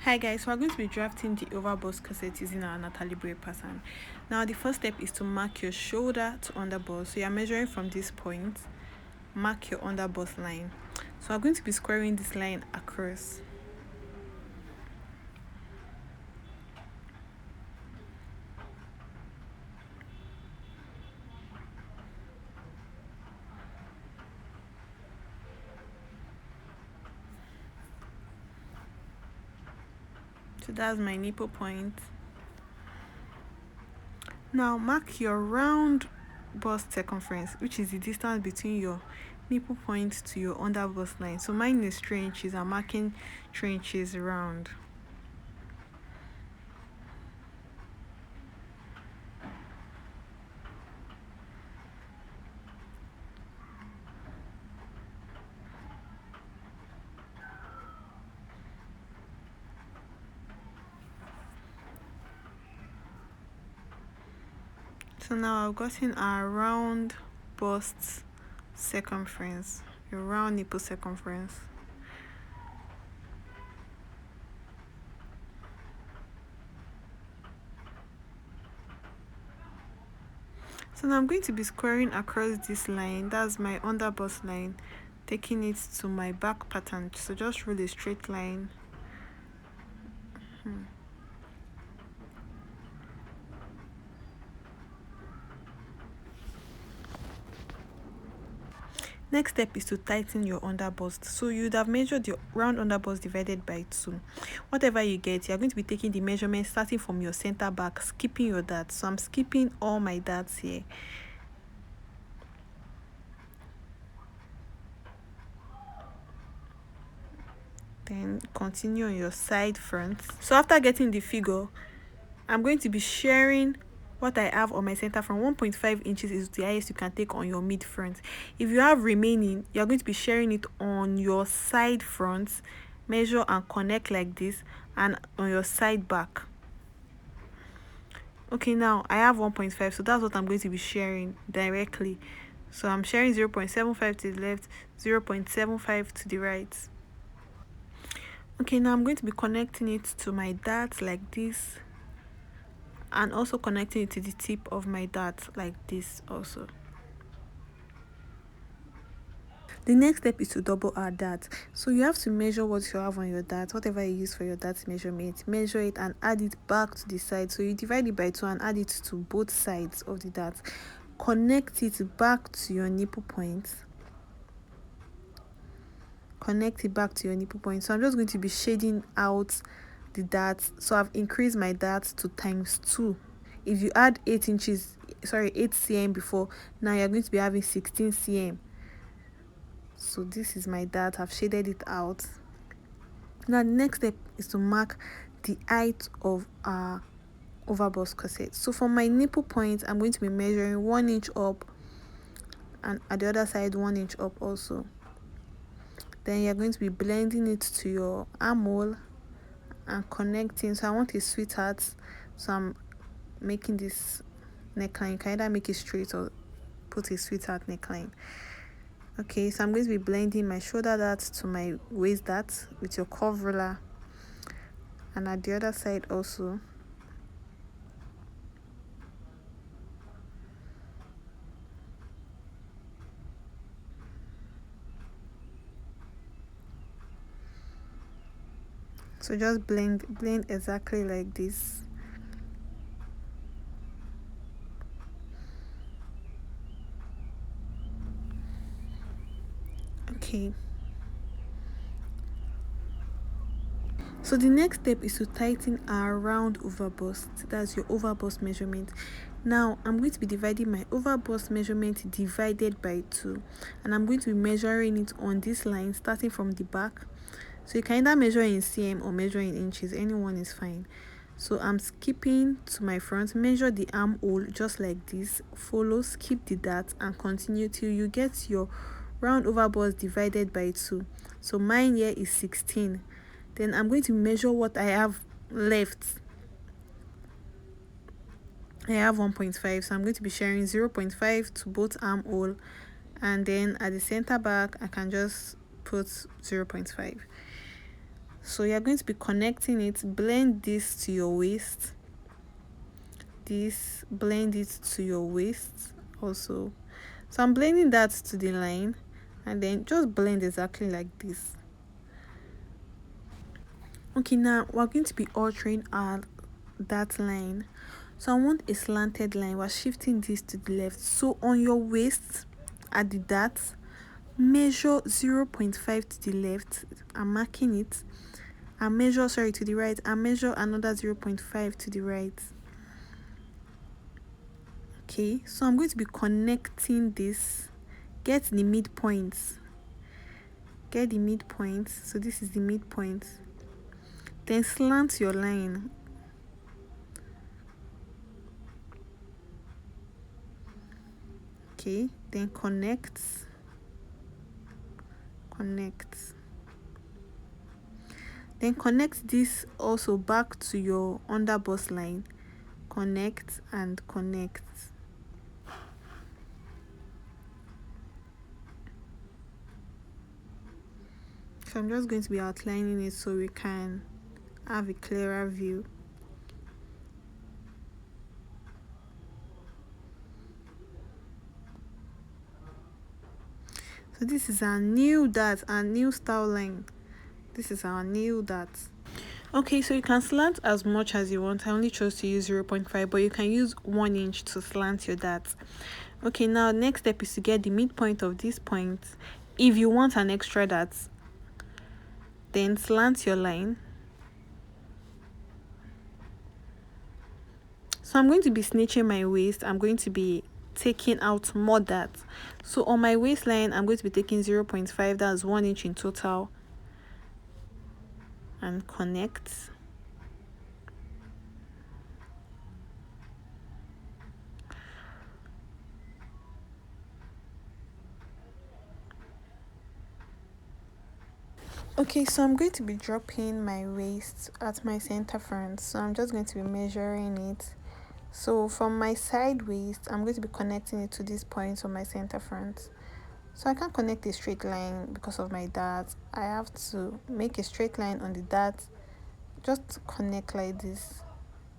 Hi guys, so we're going to be drafting the overbust corset using our Natalie braid pattern. Now the first step is to mark your shoulder to underbust. So you're measuring from this point, mark your underbust line. So I'm going to be squaring this line across. So that's my nipple point. Now mark your round bust circumference, which is the distance between your nipple point to your underbust line. So mine is 3 inches. I'm marking 3 inches round. So now I've gotten our round bust circumference, your round nipple circumference. So now I'm going to be squaring across this line. That's my underbust line, taking it to my back pattern. So just roll a straight line. Next step is to tighten your underbust. So you'd have measured your round underbust divided by 2. Whatever you get, you're going to be taking the measurement starting from your center back, skipping your darts. So I'm skipping all my darts here. Then continue on your side front. So after getting the figure, I'm going to be sharing what I have on my center from 1.5 inches is the highest you can take on your mid front. If you have remaining, you're going to be sharing it on your side front, measure and connect like this, and on your side back. Okay, now I have 1.5, so that's what I'm going to be sharing directly. So I'm sharing 0.75 to the left, 0.75 to the right. Okay, now I'm going to be connecting it to my dart like this, and also connecting it to the tip of my dart like this also. The next step is to double our dart. So you have to measure what you have on your dart, whatever you use for your dart measurement, measure it and add it back to the side. So you divide it by 2 and add it to both sides of the dart. Connect it back to your nipple point. Connect it back to your nipple point. So I'm just going to be shading out the dart. So I've increased my dart to ×2. If you add 8 cm before, now you're going to be having 16 cm. So this is my dart. I've shaded it out. Now the next step is to mark the height of our overbust corset. So from my nipple point, I'm going to be measuring 1 inch up, and at the other side 1 inch up also. Then you're going to be blending it to your armhole and connecting. So I want a sweetheart, so I'm making this neckline. You can either make it straight or put a sweetheart neckline. Okay, so I'm going to be blending my shoulder dart to my waist dart with your curve ruler, and at the other side also. So just blend exactly like this. Okay, so the next step is to tighten our round overbust. That's your overbust measurement. Now I'm going to be dividing my overbust measurement divided by 2, and I'm going to be measuring it on this line starting from the back. So you can either measure in cm or measure in inches, anyone is fine. So I'm skipping to my front, measure the armhole just like this, follow, skip the dart and continue till you get your round overbust divided by 2. So mine here is 16. Then I'm going to measure what I have left. I have 1.5, so I'm going to be sharing 0.5 to both armhole, and then at the center back I can just put 0.5. So you're going to be connecting it. Blend this to your waist. Blend it to your waist also. So I'm blending that to the line, and then just blend exactly like this. Okay, now we're going to be altering our that line. So I want a slanted line. We're shifting this to the left. So on your waist at the dart, measure 0.5 to the left. I'm marking it. And measure, to the right, and measure another 0.5 to the right. Okay, so I'm going to be connecting this. Get the midpoint. Get the midpoint. So this is the midpoint. Then slant your line. Okay, then connect. Then connect this also back to your underbust line. Connect and connect. So I'm just going to be outlining it so we can have a clearer view. So this is our new dart, our new style line. This is our new dart. Okay, so you can slant as much as you want. I only chose to use 0.5, but you can use 1 inch to slant your dart. Okay, now next step is to get the midpoint of this point. If you want an extra dart, then slant your line. So I'm going to be snitching my waist. I'm going to be taking out more darts. So on my waistline, I'm going to be taking 0.5. That's 1 inch in total. And connect. Okay, so I'm going to be dropping my waist at my circumference. So I'm just going to be measuring it. So from my side waist, I'm going to be connecting it to this point on my circumference. So I can't connect a straight line because of my dart. I have to make a straight line on the dart. Just connect like this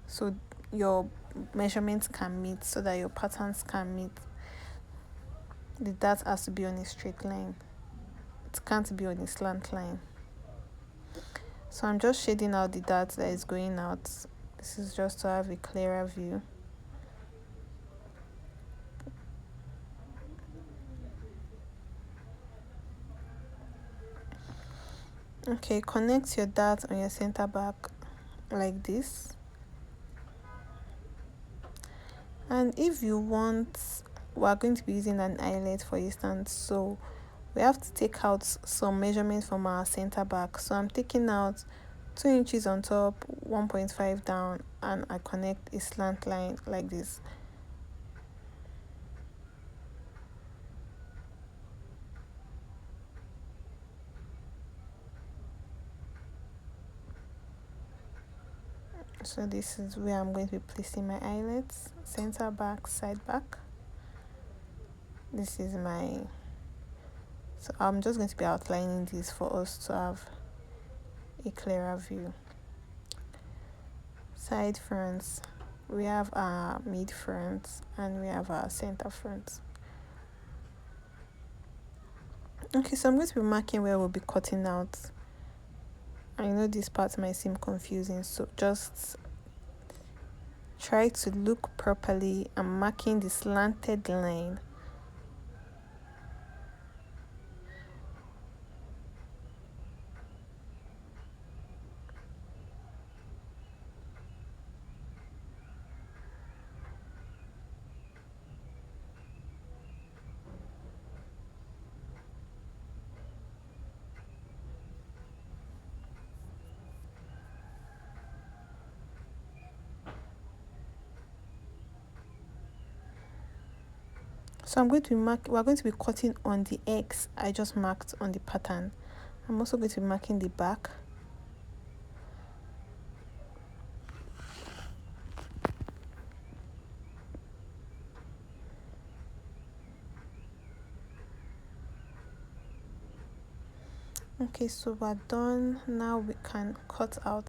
so your measurements can meet, so that your patterns can meet. The dart has to be on a straight line. It can't be on a slant line. So I'm just shading out the dart that is going out. This is just to have a clearer view. Okay, connect your dart on your center back like this. And if you want, we're going to be using an eyelet for instance, so we have to take out some measurements from our center back. So I'm taking out 2 inches on top, 1.5 down, and I connect a slant line like this. So this is where I'm going to be placing my eyelets, center back, side back. This is my, so I'm just going to be outlining this for us to have a clearer view. Side fronts, we have our mid fronts and we have our center fronts. Okay, so I'm going to be marking where we'll be cutting out. I know this part might seem confusing, so just try to look properly. I'm marking the slanted line. So we're going to be cutting on the X I just marked on the pattern. I'm also going to be marking the back. Okay, so we're done. Now we can cut out.